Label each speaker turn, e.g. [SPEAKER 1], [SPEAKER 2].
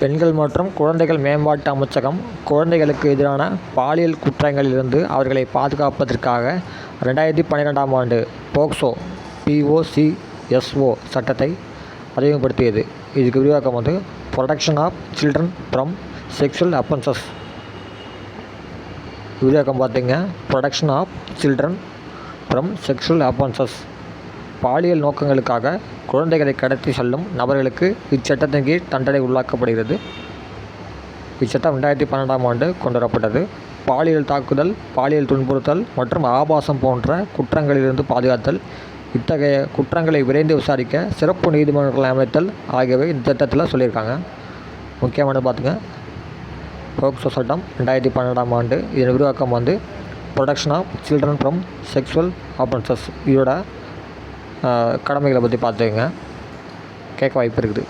[SPEAKER 1] பெண்கள் மற்றும் குழந்தைகள் மேம்பாட்டு அமைச்சகம் குழந்தைகளுக்கு எதிரான பாலியல் குற்றங்களிலிருந்து அவர்களை பாதுகாப்பதற்காக 2012ஆம் ஆண்டு போக்சோ சட்டத்தை அறிமுகப்படுத்தியது. இதுக்கு விரிவாக்கம் protection of children from sexual offences. விரிவாக்கம் பார்த்தீங்க, protection of children from sexual offences. பாலியல் நோக்கங்களுக்காக குழந்தைகளை கடத்தி செல்லும் நபர்களுக்கு இச்சட்டத்தின் கீழ் தண்டனை உள்ளாக்கப்படுகிறது. இச்சட்டம் 2012ஆம் ஆண்டு கொண்டுவரப்பட்டது. பாலியல் தாக்குதல், பாலியல் துன்புறுத்தல் மற்றும் ஆபாசம் போன்ற குற்றங்களிலிருந்து பாதுகாத்தல், இத்தகைய குற்றங்களை விரைந்து விசாரிக்க சிறப்பு நீதிமன்றங்களை அமைத்தல் ஆகியவை இந்த சட்டத்தில் சொல்லியிருக்காங்க. முக்கியமானது பார்த்துங்க, போக்சோ சட்டம் 2012ஆம் ஆண்டு. இதன் விரிவாக்கம் protection of children from sexual offences. இதோட கடமைகளை பற்றி பார்த்துக்கங்க, கேட்க வாய்ப்பு இருக்குது.